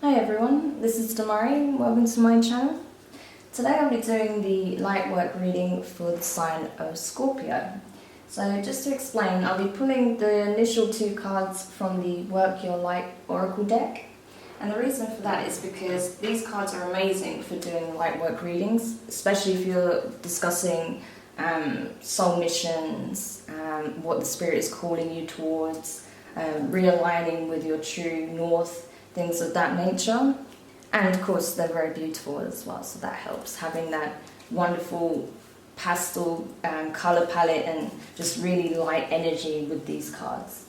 Hi everyone, this is Demari. Welcome to my channel. Today I'll be doing the light work reading for the sign of Scorpio. So just to explain, I'll be pulling the initial two cards from the Work Your Light Oracle deck. And the reason for that is because these cards are amazing for doing light work readings, especially if you're discussing soul missions, what the spirit is calling you towards, realigning with your true north, things of that nature. And of course they're very beautiful as well, so that helps, having that wonderful pastel color palette and just really light energy with these cards.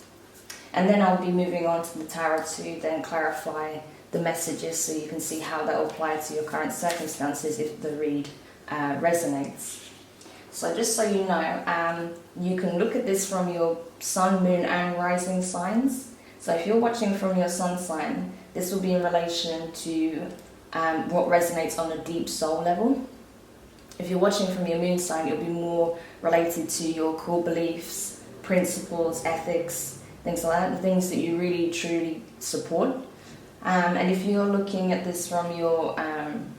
And then I'll be moving on to the tarot to then clarify the messages so you can see how that will apply to your current circumstances if the read resonates. So just so you know, you can look at this from your sun, moon and rising signs. So if you're watching from your sun sign, this will be in relation to what resonates on a deep soul level. If you're watching from your moon sign, it'll be more related to your core beliefs, principles, ethics, things like that, the things that you really truly support. And if you're looking at this from your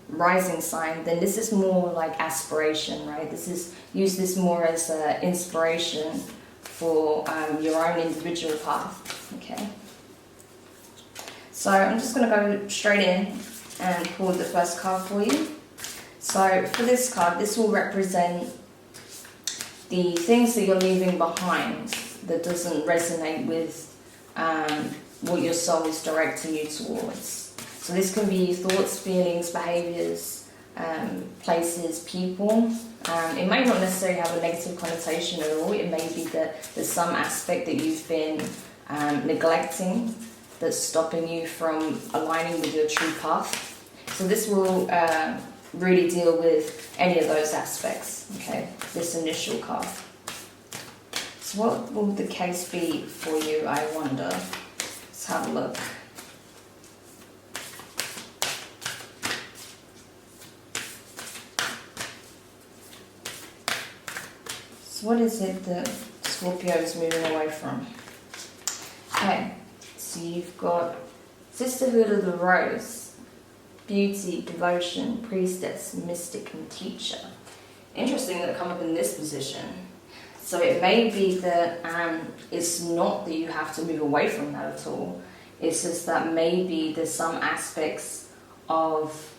rising sign, then this is more like aspiration, right? Use this more as inspiration for your own individual path, okay? So I'm just going to go straight in and pull the first card for you. So for this card, this will represent the things that you're leaving behind that doesn't resonate with what your soul is directing you towards. So this can be thoughts, feelings, behaviours, places, people. It may not necessarily have a negative connotation at all. It may be that there's some aspect that you've been neglecting that's stopping you from aligning with your true path. So this will really deal with any of those aspects, okay, this initial card. So what will the case be for you, I wonder? Let's have a look. So what is it that Scorpio is moving away from? Okay, so you've got Sisterhood of the Rose, beauty, devotion, priestess, mystic and teacher. Interesting that it come up in this position. So it may be that it's not that you have to move away from that at all. It's just that maybe there's some aspects of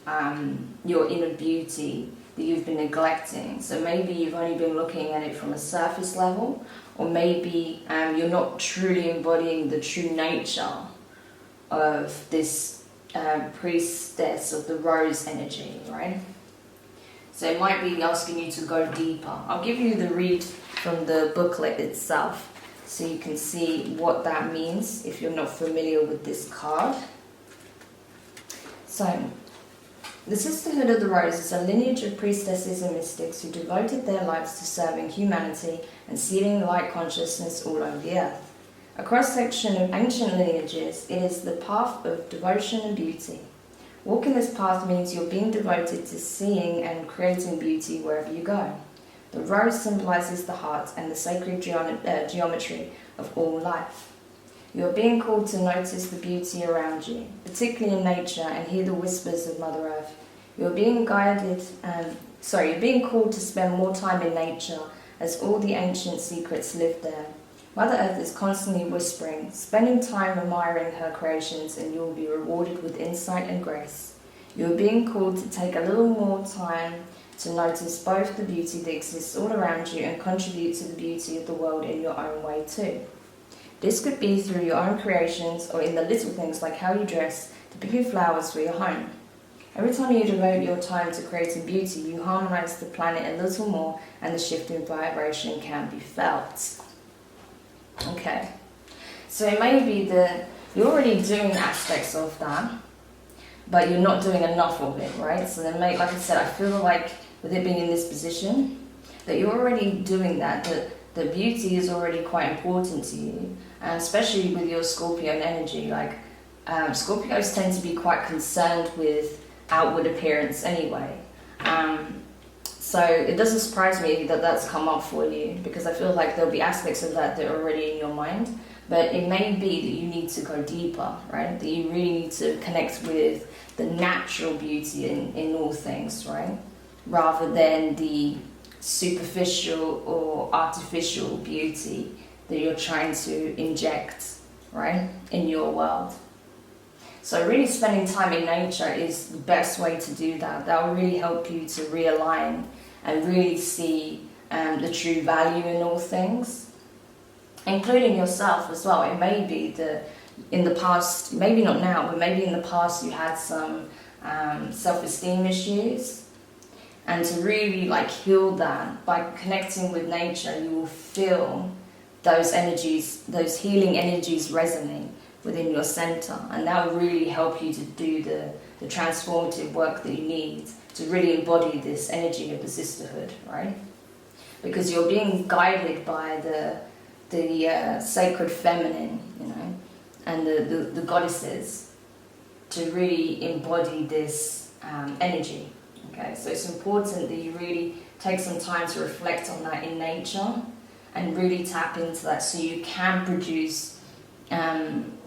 your inner beauty that you've been neglecting. So maybe you've only been looking at it from a surface level, or maybe you're not truly embodying the true nature of this priestess of the rose energy, right? So it might be asking you to go deeper. I'll give you the read from the booklet itself so you can see what that means if you're not familiar with this card. So, the Sisterhood of the Rose is a lineage of priestesses and mystics who devoted their lives to serving humanity and seeding light consciousness all over the earth. A cross-section of ancient lineages, it is the path of devotion and beauty. Walking this path means you're being devoted to seeing and creating beauty wherever you go. The rose symbolizes the heart and the sacred geometry of all life. You are being called to notice the beauty around you, particularly in nature, and hear the whispers of Mother Earth. You are being you're being called to spend more time in nature, as all the ancient secrets live there. Mother Earth is constantly whispering, spending time admiring her creations, and you will be rewarded with insight and grace. You are being called to take a little more time to notice both the beauty that exists all around you and contribute to the beauty of the world in your own way too. This could be through your own creations or in the little things like how you dress, to pick your flowers for your home. Every time you devote your time to creating beauty, you harmonize the planet a little more and the shift in vibration can be felt. Okay, so it may be that you're already doing aspects of that, but you're not doing enough of it, right? So then, like I said, I feel like with it being in this position, that you're already doing that beauty is already quite important to you, and especially with your Scorpion energy. Like Scorpios tend to be quite concerned with outward appearance anyway. So it doesn't surprise me that that's come up for you, because I feel like there'll be aspects of that that are already in your mind, But it may be that you need to go deeper, right? That you really need to connect with the natural beauty in all things, right? Rather than the superficial or artificial beauty that you're trying to inject, right, in your world. So really spending time in nature is the best way to do that. That will really help you to realign and really see the true value in all things, including yourself as well. It may be that in the past, maybe not now, but maybe in the past you had some self-esteem issues, and to really like heal that by connecting with nature, you will feel those energies, those healing energies resonate within your center, and that will really help you to do the transformative work that you need to really embody this energy of the sisterhood, right? Because you're being guided by the sacred feminine, you know, and the goddesses to really embody this energy. Okay, so it's important that you really take some time to reflect on that in nature and really tap into that so you can produce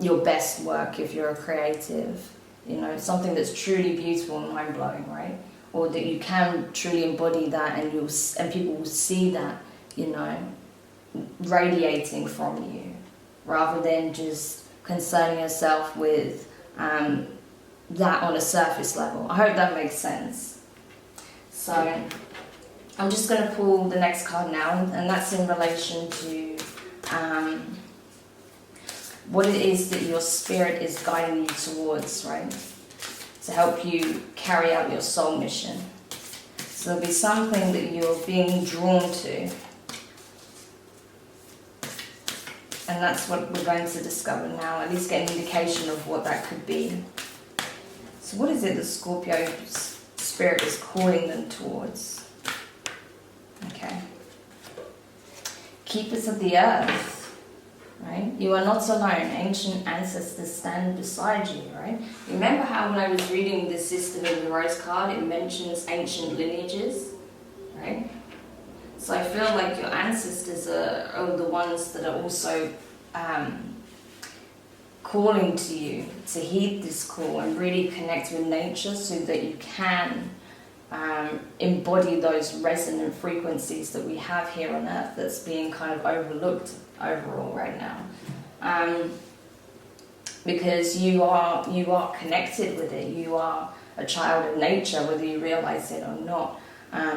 your best work if you're a creative, you know, something that's truly beautiful and mind-blowing, right? Or that you can truly embody that, and people will see that, you know, radiating from you, rather than just concerning yourself with that on a surface level. I hope that makes sense. So I'm just going to pull the next card now, and that's in relation to what it is that your spirit is guiding you towards, right? To help you carry out your soul mission. So there'll be something that you're being drawn to. And that's what we're going to discover now, at least get an indication of what that could be. So what is it that Scorpio's spirit is calling them towards? Okay. Keepers of the earth. Right? You are not alone. Ancient ancestors stand beside you, right? Remember how when I was reading the System of the Rose card, it mentions ancient lineages, right? So I feel like your ancestors are the ones that are also calling to you to heed this call and really connect with nature so that you can embody those resonant frequencies that we have here on Earth that's being kind of overlooked overall right now, because you are connected with it. You are a child of nature, whether you realize it or not.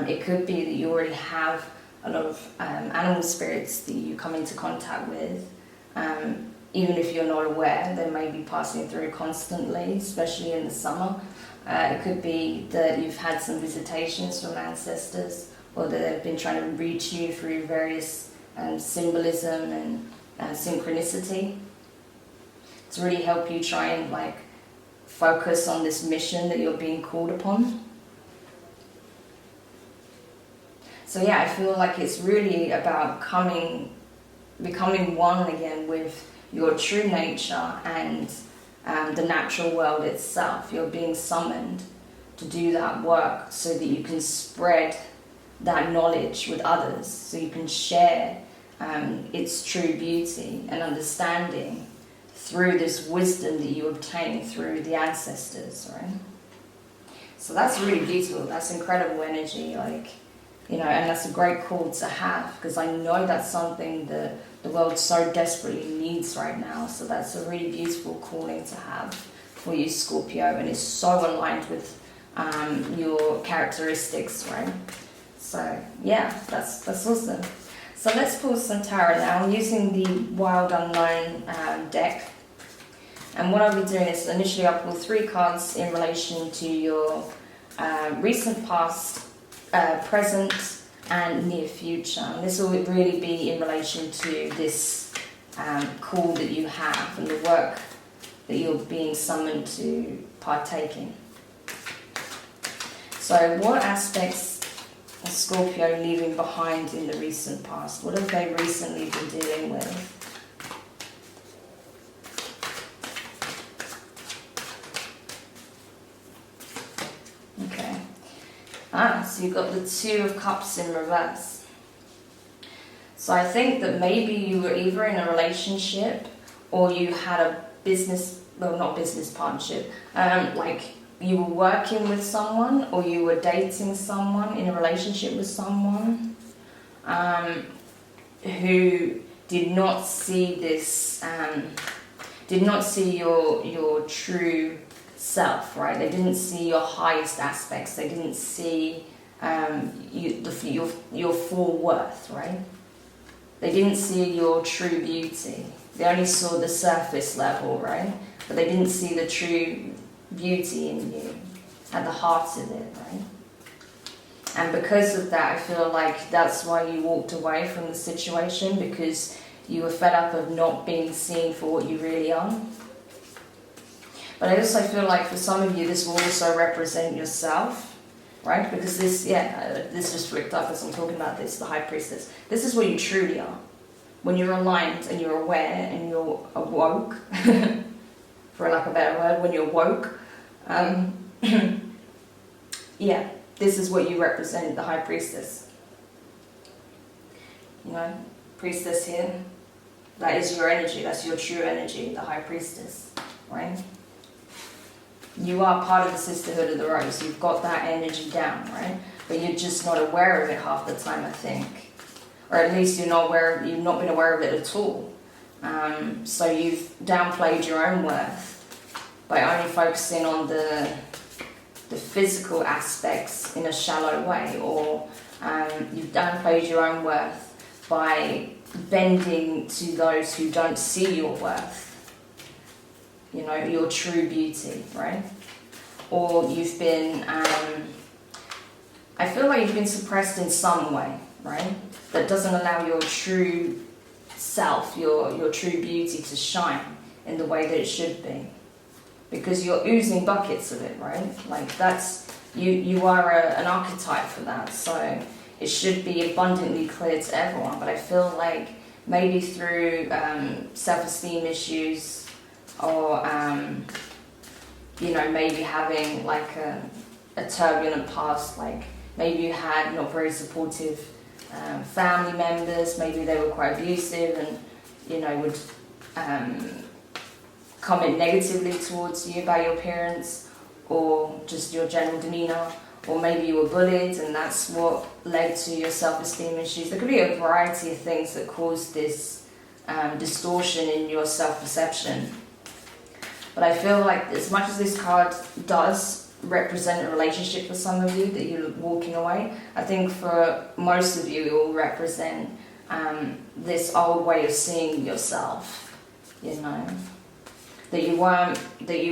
It could be that you already have a lot of animal spirits that you come into contact with, even if you're not aware. They may be passing through constantly, especially in the summer. It could be that you've had some visitations from ancestors, or that they've been trying to reach you through various symbolism and synchronicity to really help you try and like focus on this mission that you're being called upon. So yeah, I feel like it's really about becoming one again with your true nature and the natural world itself. You're being summoned to do that work so that you can spread that knowledge with others, so you can share its true beauty and understanding through this wisdom that you obtain through the ancestors, right? So that's really beautiful. That's incredible energy, like, you know, and that's a great call to have, because I know that's something that the world so desperately needs right now. So that's a really beautiful calling to have for you, Scorpio, and it's so aligned with your characteristics, right? So yeah, that's awesome. So let's pull some tarot now. I'm using the Wild Unknown deck. And what I'll be doing is initially I'll pull 3 cards in relation to your recent past, present and near future. And this will really be in relation to this call that you have and the work that you're being summoned to partake in. So what aspects is Scorpio leaving behind in the recent past? What have they recently been dealing with? Okay. So you've got the 2 of Cups in reverse. So I think that maybe you were either in a relationship or you had a business, well, not business partnership, like you were working with someone, or you were dating someone, in a relationship with someone, who did not see this, did not see your true self, right? They didn't see your highest aspects. They didn't see your full worth, right? They didn't see your true beauty. They only saw the surface level, right? But they didn't see the true beauty in you, at the heart of it, right? And because of that, I feel like that's why you walked away from the situation, because you were fed up of not being seen for what you really are. But I also feel like for some of you, this will also represent yourself, right? Because this, this just ripped up as I'm talking about this, the High Priestess. This is what you truly are. When you're aligned and you're aware and you're awoke, for lack of a better word, when you're woke, yeah, this is what you represent, the High Priestess. You know, Priestess here, that is your energy, that's your true energy, the High Priestess, right? You are part of the Sisterhood of the Rose, you've got that energy down, right? But you're just not aware of it half the time, I think. Or at least you've not been aware of it at all. So you've downplayed your own worth by only focusing on the physical aspects in a shallow way, or you've downplayed your own worth by bending to those who don't see your worth, you know, your true beauty, right? Or you've been, I feel like you've been suppressed in some way, right? That doesn't allow your true self, your true beauty to shine in the way that it should be. Because you're oozing buckets of it, right? Like that's, you are an archetype for that, so it should be abundantly clear to everyone. But I feel like maybe through self-esteem issues, or you know, maybe having like a turbulent past, like maybe you had not very supportive family members, maybe they were quite abusive and, you know, would comment negatively towards you by your parents, or just your general demeanour, or maybe you were bullied and that's what led to your self-esteem issues. There could be a variety of things that cause this distortion in your self-perception. But I feel like as much as this card does represent a relationship for some of you that you're walking away, I think for most of you it will represent this old way of seeing yourself, you know, that you weren't, that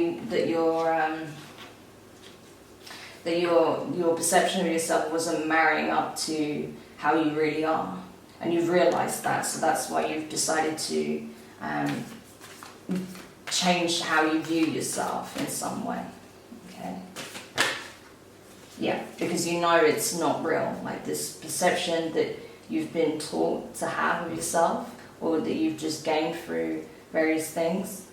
your perception of yourself wasn't marrying up to how you really are, and you've realized that, so that's why you've decided to change how you view yourself in some way. Okay, yeah, because you know it's not real, like this perception that you've been taught to have of yourself, or that you've just gained through various things,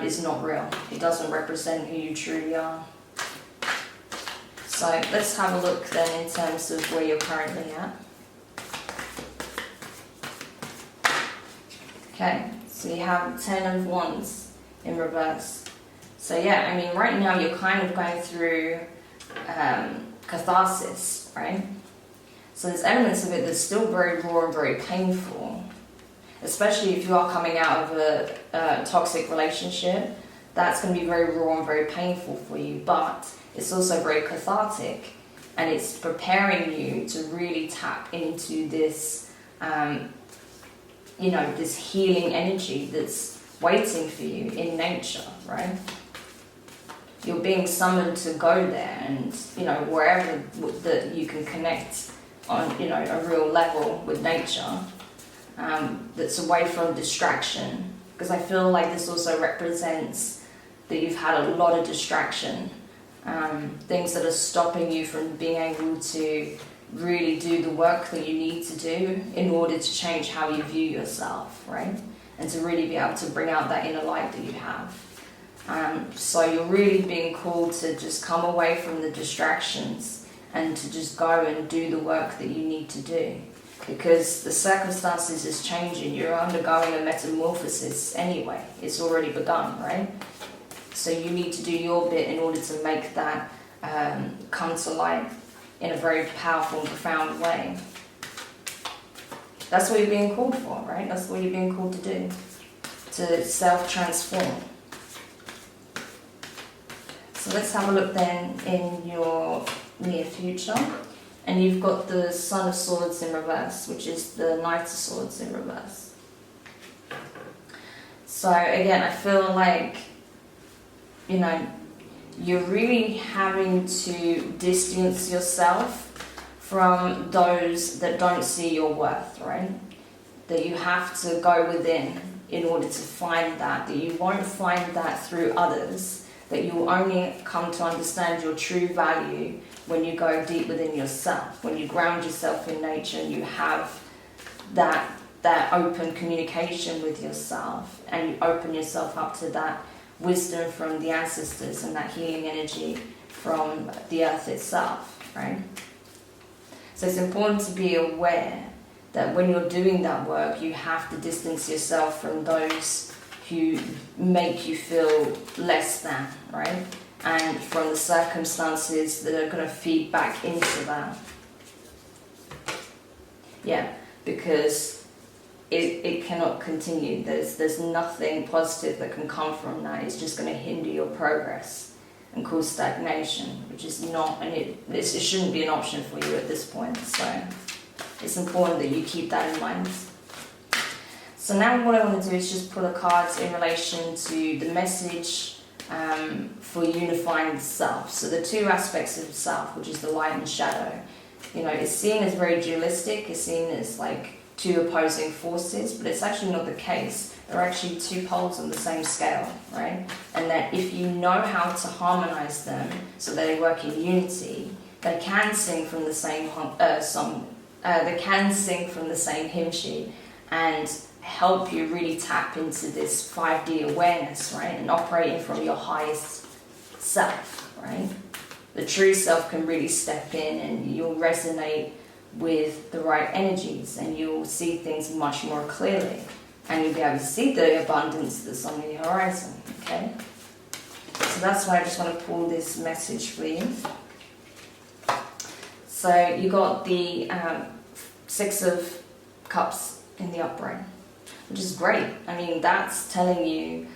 is not real. It doesn't represent who you truly are. So let's have a look then in terms of where you're currently at. Okay, so you have 10 of Wands in reverse. So yeah, I mean, right now you're kind of going through catharsis, right? So there's elements of it that's still very raw and very painful, especially if you are coming out of a toxic relationship. That's going to be very raw and very painful for you, but it's also very cathartic, and it's preparing you to really tap into this, you know, this healing energy that's waiting for you in nature, right? You're being summoned to go there, and, you know, wherever that you can connect on, you know, a real level with nature, that's away from distraction. Because I feel like this also represents that you've had a lot of distraction, things that are stopping you from being able to really do the work that you need to do in order to change how you view yourself, right? And to really be able to bring out that inner light that you have. So you're really being called to just come away from the distractions and to just go and do the work that you need to do. because the circumstances is changing. You're undergoing a metamorphosis anyway. It's already begun, right? So you need to do your bit in order to make that come to light in a very powerful and profound way. That's what you're being called for, right? That's what you're being called to do, to self-transform. So let's have a look then in your near future. And you've got the Sun of Swords in reverse, which is the Knight of Swords in reverse. So again, I feel like, you know, you're really having to distance yourself from those that don't see your worth, right? That you have to go within in order to find that you won't find that through others, that you will only come to understand your true value when you go deep within yourself, when you ground yourself in nature and you have that open communication with yourself, and you open yourself up to that wisdom from the ancestors and that healing energy from the earth itself, right? So it's important to be aware that when you're doing that work, you have to distance yourself from those who make you feel less than, right? And from the circumstances that are going to feed back into that. Yeah, because it cannot continue. There's nothing positive that can come from that. It's just going to hinder your progress and cause stagnation, which is not, and it shouldn't be an option for you at this point. So it's important that you keep that in mind. So now what I want to do is just pull a card in relation to the message for unifying the self. So the two aspects of self, which is the light and shadow, you know, it's seen as very dualistic. It's seen as like two opposing forces, but it's actually not the case. They're actually two poles on the same scale, right? And that if you know how to harmonize them so that they work in unity, they can sing from the same song. They can sing from the same hymn sheet and help you really tap into this 5D awareness, right? And operating from your highest self, right? The true self can really step in and you'll resonate with the right energies and you'll see things much more clearly. And you'll be able to see the abundance that's on the horizon, okay? So that's why I just want to pull this message for you. So you got the Six of Cups in the upright, which is great. I mean, that's telling you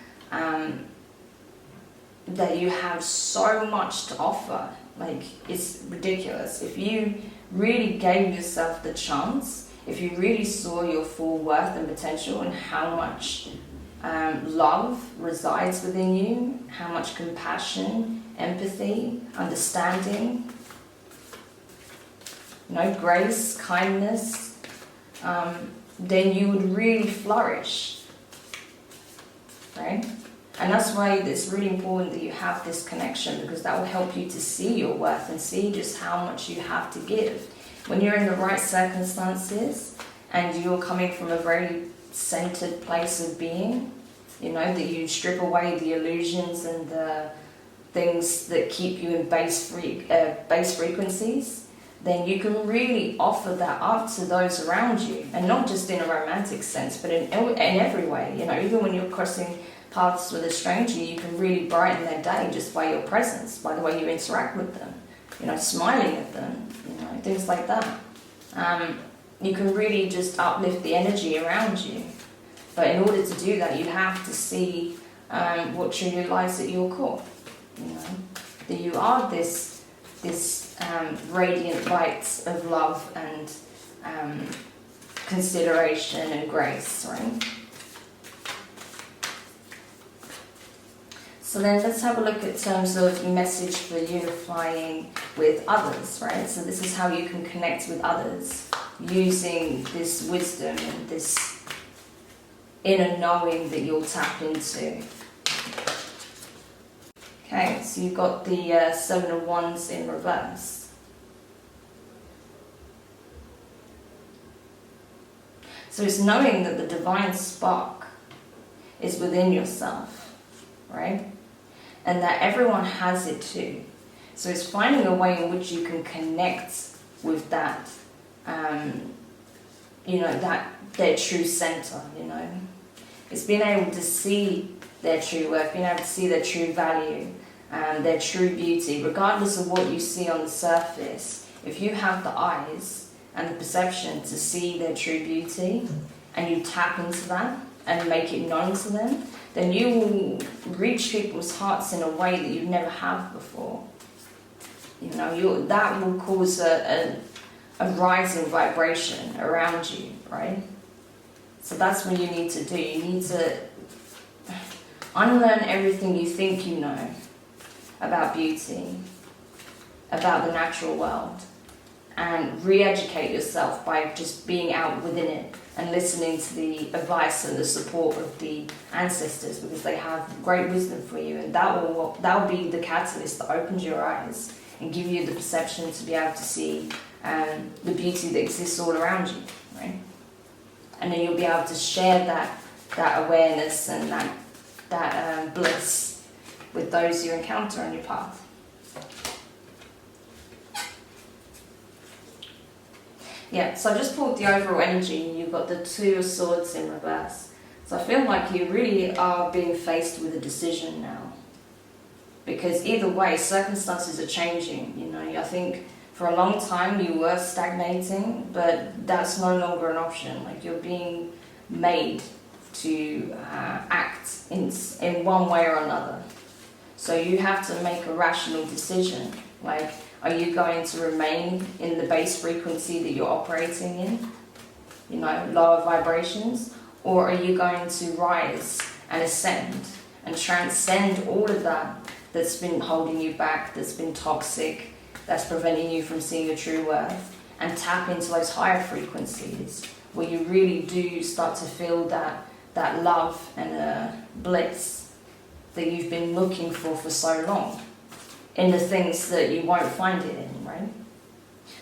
that you have so much to offer. Like, it's ridiculous. If you really gave yourself the chance, if you really saw your full worth and potential and how much love resides within you, how much compassion, empathy, understanding, you know, grace, kindness, then you would really flourish, right? And that's why it's really important that you have this connection, because that will help you to see your worth and see just how much you have to give. When you're in the right circumstances and you're coming from a very centered place of being, you know, that you strip away the illusions and the things that keep you in base frequencies, then you can really offer that up to those around you, and not just in a romantic sense, but in every way. You know, even when you're crossing paths with a stranger, you can really brighten their day just by your presence, by the way you interact with them, you know, smiling at them, you know, things like that. You can really just uplift the energy around you. But in order to do that, you have to see what truly lies at your core, you know, that you are this radiant light of love and consideration and grace, right? So then let's have a look at terms of message for unifying with others, right? So this is how you can connect with others using this wisdom and this inner knowing that you'll tap into. Okay, so you've got the Seven of Wands in reverse. So it's knowing that the divine spark is within yourself, right? And that everyone has it too. So it's finding a way in which you can connect with that that their true center, It's being able to see their true worth, being able to see their true value and their true beauty, regardless of what you see on the surface. If you have the eyes and the perception to see their true beauty and you tap into that and make it known to them, then you will reach people's hearts in a way that you've never have before. That will cause a rising vibration around you, right? So that's what you need to do. You need to unlearn everything you think you know about beauty, about the natural world, and re-educate yourself by just being out within it and listening to the advice and the support of the ancestors, because they have great wisdom for you, and that will be the catalyst that opens your eyes and give you the perception to be able to see the beauty that exists all around you, right? And then you'll be able to share that awareness and that bliss with those you encounter on your path. Yeah, so I just pulled the overall energy. You've got the Two of Swords in reverse. So I feel like you really are being faced with a decision now. Because either way, circumstances are changing. I think for a long time you were stagnating, but that's no longer an option. Like, you're being made to act in one way or another. So you have to make a rational decision. Like, are you going to remain in the base frequency that you're operating in, lower vibrations? Or are you going to rise and ascend and transcend all of that that's been holding you back, that's been toxic, that's preventing you from seeing your true worth, and tap into those higher frequencies where you really do start to feel that love and bliss that you've been looking for so long in the things that you won't find it in, right?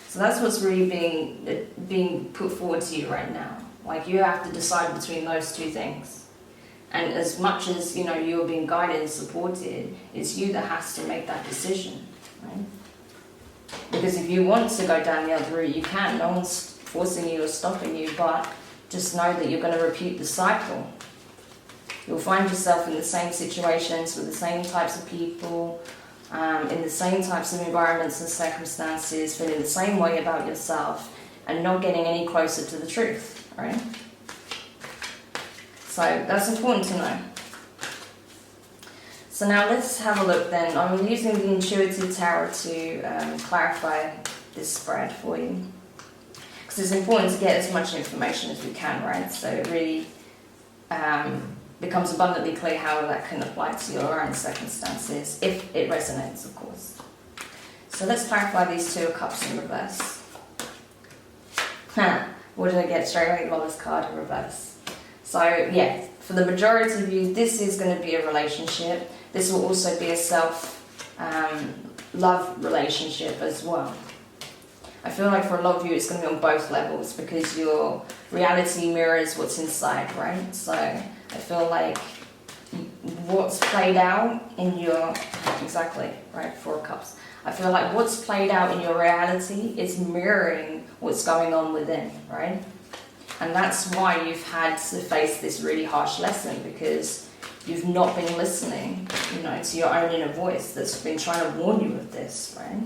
So that's what's really being put forward to you right now. Like, you have to decide between those two things. And as much as, you're being guided and supported, it's you that has to make that decision, right? Because if you want to go down the other route, you can. No one's forcing you or stopping you, but just know that you're going to repeat the cycle. You'll find yourself in the same situations with the same types of people, in the same types of environments and circumstances, feeling the same way about yourself and not getting any closer to the truth, right? So that's important to know. So now let's have a look then. I'm using the Intuitive Tarot to clarify this spread for you. Because it's important to get as much information as we can, right? So it really becomes abundantly clear how that can apply to your own circumstances, if it resonates, of course. So let's clarify these Two of Cups in reverse. What did I get? Straight away, Lover's card in reverse. So yeah, for the majority of you, this is going to be a relationship. This will also be a self-love relationship as well. I feel like for a lot of you, it's going to be on both levels, because your reality mirrors what's inside, right? So I feel like what's played out in your... Exactly, right? Four of Cups. I feel like what's played out in your reality is mirroring what's going on within, right? And that's why you've had to face this really harsh lesson, because you've not been listening, to your own inner voice that's been trying to warn you of this, right?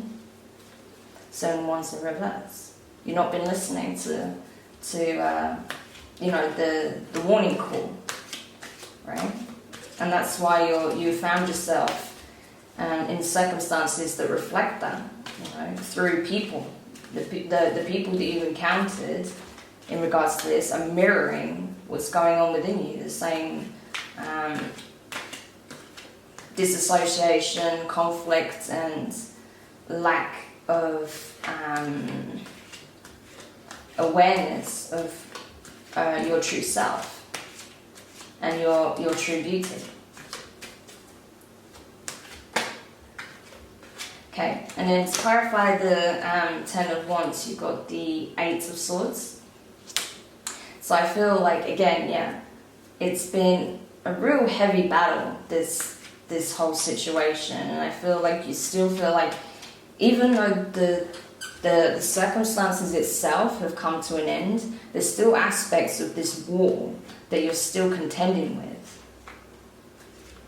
Seven Wands in reverse. You've not been listening to the warning call, right? And that's why you found yourself in circumstances that reflect that, through people. The people that you've encountered in regards to this are mirroring what's going on within you. The same disassociation, conflict, and lack of awareness of your true self and your true beauty. Okay, and then to clarify the Ten of Wands, you've got the Eight of Swords. So I feel like, again, yeah, it's been a real heavy battle, this whole situation, and I feel like you still feel like, even though the circumstances itself have come to an end, there's still aspects of this war that you're still contending with.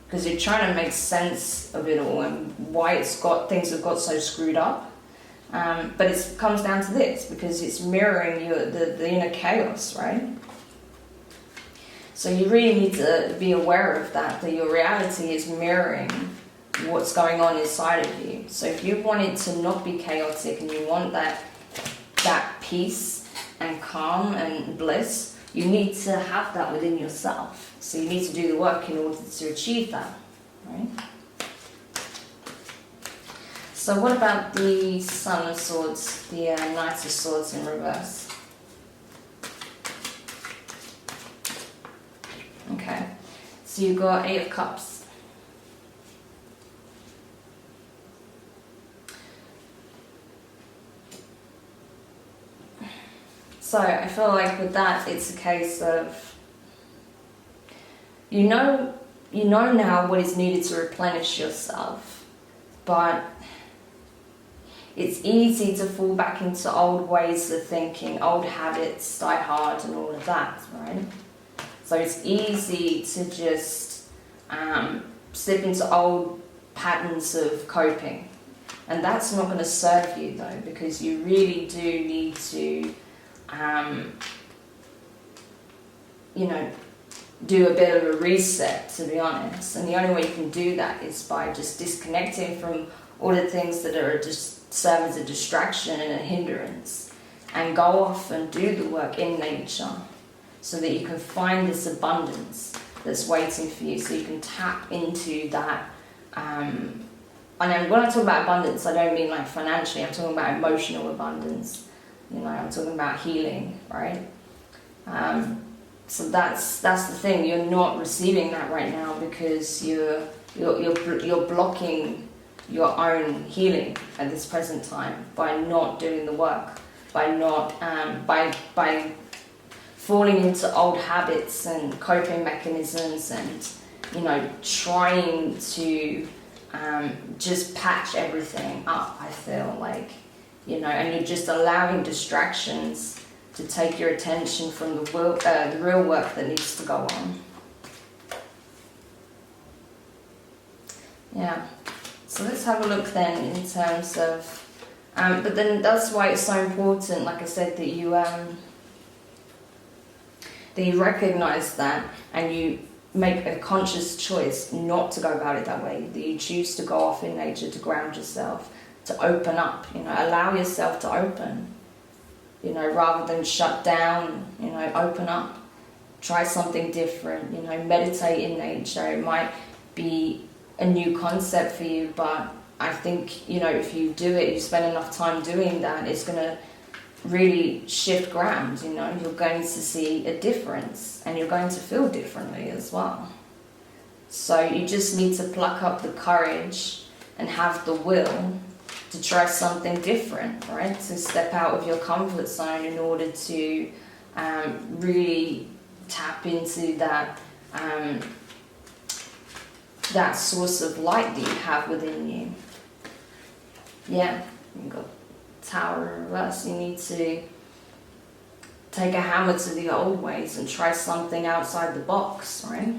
Because you're trying to make sense of it all and why things have got so screwed up. But it comes down to this, because it's mirroring the inner chaos, right? So you really need to be aware of that your reality is mirroring what's going on inside of you. So if you want it to not be chaotic and you want that peace and calm and bliss, you need to have that within yourself. So you need to do the work in order to achieve that, right? So what about the Sun of Swords, the Knight of Swords in reverse? Okay, so you've got 8 of Cups. So I feel like with that, it's a case of you know now what is needed to replenish yourself, but it's easy to fall back into old ways of thinking, old habits, die hard and all of that, right? So it's easy to just slip into old patterns of coping. And that's not going to serve you though, because you really do need to, do a bit of a reset, to be honest. And the only way you can do that is by just disconnecting from all the things that are just serve as a distraction and a hindrance, and go off and do the work in nature so that you can find this abundance that's waiting for you, so you can tap into that. And then when I talk about abundance, I don't mean like financially, I'm talking about emotional abundance. I'm talking about healing, right? So that's the thing. You're not receiving that right now because you're blocking your own healing at this present time by not doing the work, by not by falling into old habits and coping mechanisms, and trying to just patch everything up. I feel like and you're just allowing distractions to take your attention from the real work that needs to go on. Yeah. So let's have a look then in terms of, but then that's why it's so important, like I said, that you recognize that and you make a conscious choice not to go about it that way, that you choose to go off in nature, to ground yourself, to open up, allow yourself to open, rather than shut down, open up, try something different, meditate in nature. It might be a new concept for you, but I think, if you do it, you spend enough time doing that, it's going to really shift ground, you're going to see a difference and you're going to feel differently as well. So you just need to pluck up the courage and have the will to try something different, right? To step out of your comfort zone in order to really tap into that that source of light that you have within you. Yeah, you've got Tower in reverse. You need to take a hammer to the old ways and try something outside the box, right?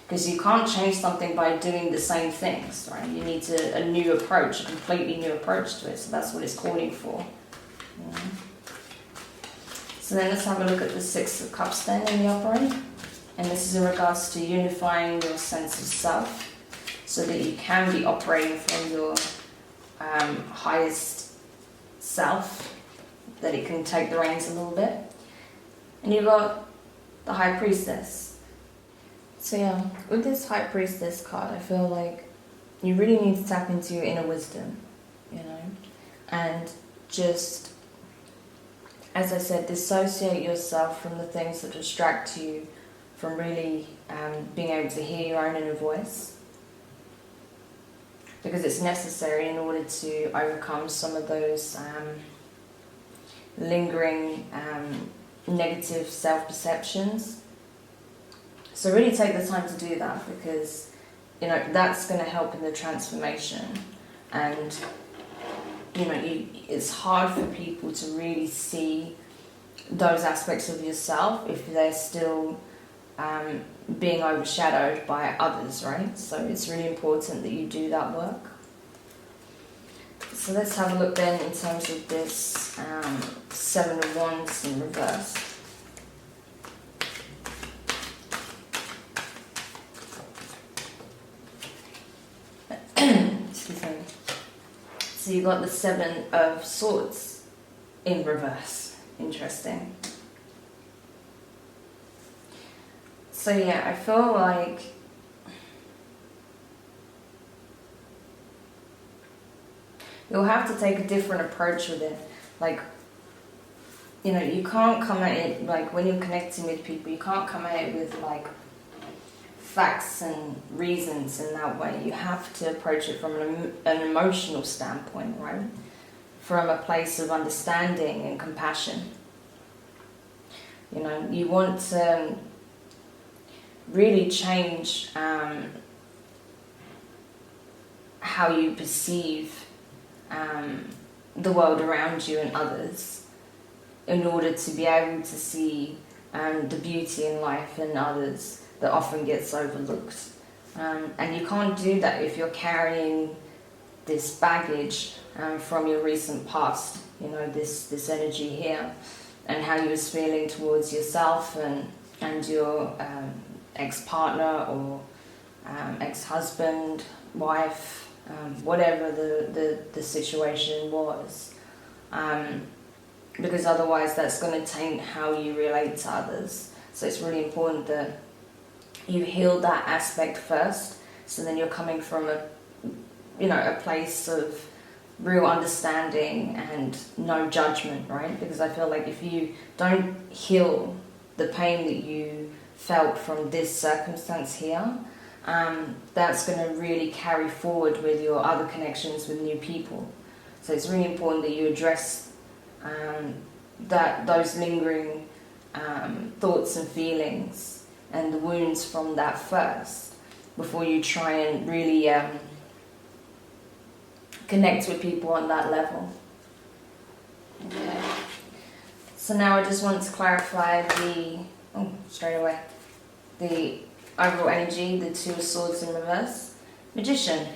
Because you can't change something by doing the same things, right? You need a new approach, a completely new approach to it. So that's what it's calling for. Yeah. So then let's have a look at the Six of Cups then in the upright. And this is in regards to unifying your sense of self so that you can be operating from your highest self, that it can take the reins a little bit. And you've got the High Priestess. So yeah, with this High Priestess card, I feel like you really need to tap into your inner wisdom, and just, as I said, dissociate yourself from the things that distract you from really being able to hear your own inner voice, because it's necessary in order to overcome some of those lingering negative self-perceptions. So really take the time to do that, because that's going to help in the transformation. And it's hard for people to really see those aspects of yourself if they're still being overshadowed by others, right? So it's really important that you do that work. So let's have a look then in terms of this Seven of Wands in reverse. Excuse me. So you got the Seven of Swords in reverse. Interesting. So yeah, I feel like you'll have to take a different approach with it. Like, you can't come at it, like when you're connecting with people, you can't come at it with like facts and reasons in that way. You have to approach it from an emotional standpoint, right? From a place of understanding and compassion. You want to really change how you perceive the world around you and others in order to be able to see the beauty in life and others that often gets overlooked. And you can't do that if you're carrying this baggage from your recent past, this energy here, and how you was feeling towards yourself and your ex-partner or ex-husband, wife, whatever the situation was. Because otherwise that's going to taint how you relate to others. So it's really important that you heal that aspect first, so then you're coming from a place of real understanding and no judgment, right? Because I feel like if you don't heal the pain that you felt from this circumstance here, that's going to really carry forward with your other connections with new people. So it's really important that you address those lingering thoughts and feelings and the wounds from that first, before you try and really connect with people on that level. Okay. So now I just want to clarify the overall energy, the Two of Swords in reverse. Magician,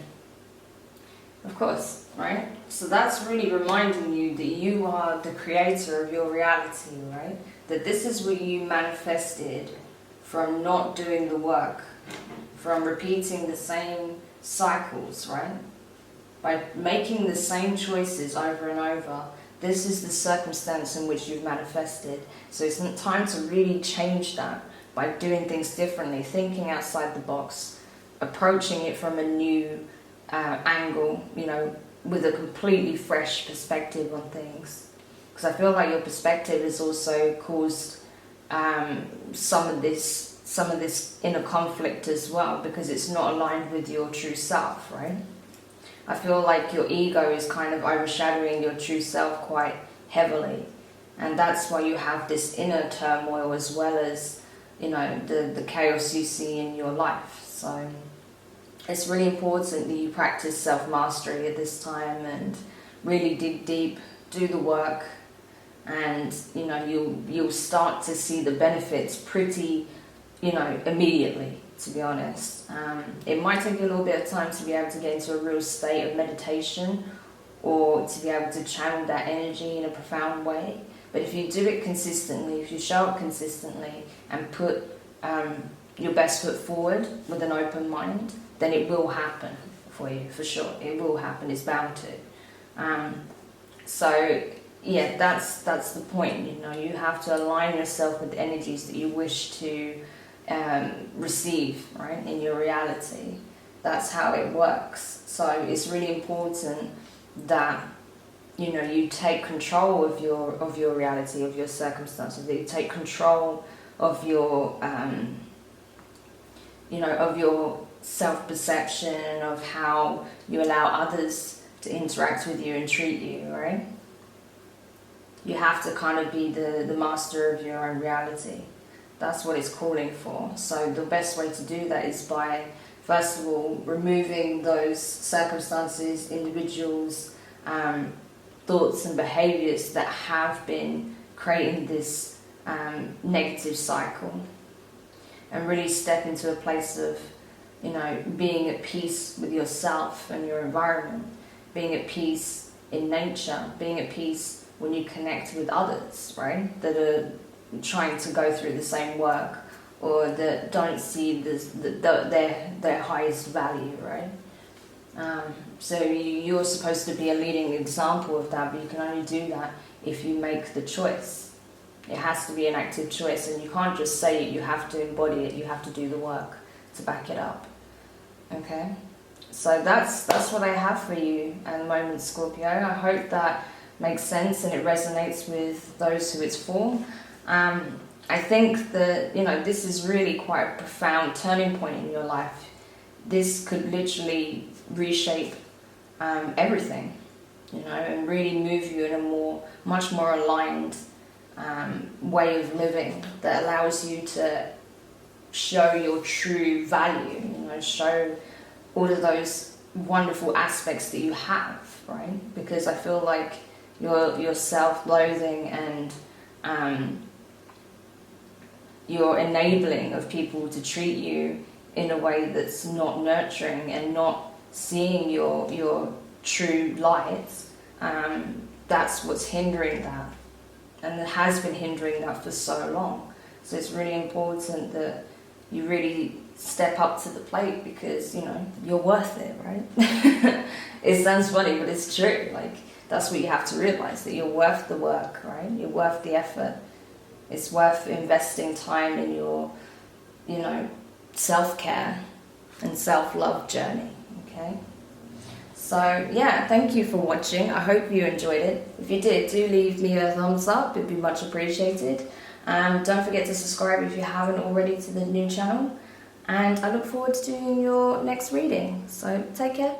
of course, right? So that's really reminding you that you are the creator of your reality, right? That this is what you manifested from not doing the work, from repeating the same cycles, right? By making the same choices over and over, this is the circumstance in which you've manifested. So it's time to really change that by doing things differently, thinking outside the box, approaching it from a new angle, with a completely fresh perspective on things. Because I feel like your perspective has also caused some of this inner conflict as well, because it's not aligned with your true self, right? I feel like your ego is kind of overshadowing your true self quite heavily, and that's why you have this inner turmoil as well as the chaos you see in your life. So it's really important that you practice self-mastery at this time and really dig deep, do the work, and you'll start to see the benefits pretty immediately, to be honest. It might take you a little bit of time to be able to get into a real state of meditation or to be able to channel that energy in a profound way. But if you do it consistently, if you show up consistently and put your best foot forward with an open mind, then it will happen for you, for sure. It will happen, it's bound to. So yeah, that's the point. You have to align yourself with the energies that you wish to receive, right, in your reality. That's how it works. So it's really important that you take control of your reality, of your circumstances, that you take control of your of your self-perception, of how you allow others to interact with you and treat you, right? You have to kind of be the master of your own reality. That's what it's calling for. So the best way to do that is by, first of all, removing those circumstances, individuals, thoughts and behaviours that have been creating this negative cycle, and really step into a place of, you know, being at peace with yourself and your environment, being at peace in nature, being at peace when you connect with others, right, that are trying to go through the same work, or that don't see their highest value, right? So you're supposed to be a leading example of that, but you can only do that if you make the choice. It has to be an active choice, and you can't just say it, you have to embody it, you have to do the work to back it up. Okay? So that's what I have for you at the moment, Scorpio. I hope that makes sense and it resonates with those who it's for. I think that, you know, this is really quite a profound turning point in your life. This could literally reshape everything, you know, and really move you in a much more aligned way of living that allows you to show your true value, you know, show all of those wonderful aspects that you have, right? Because I feel like your self-loathing and your enabling of people to treat you in a way that's not nurturing and not seeing your true light, that's what's hindering that, and it has been hindering that for so long. So it's really important that you really step up to the plate, because, you know, you're worth it, right? It sounds funny, but it's true. Like, that's what you have to realize, that you're worth the work, right? You're worth the effort. It's worth investing time in your, you know, self-care and self-love journey, okay? So, yeah, thank you for watching. I hope you enjoyed it. If you did, do leave me a thumbs up. It'd be much appreciated. Don't forget to subscribe if you haven't already to the new channel. And I look forward to doing your next reading. So, take care.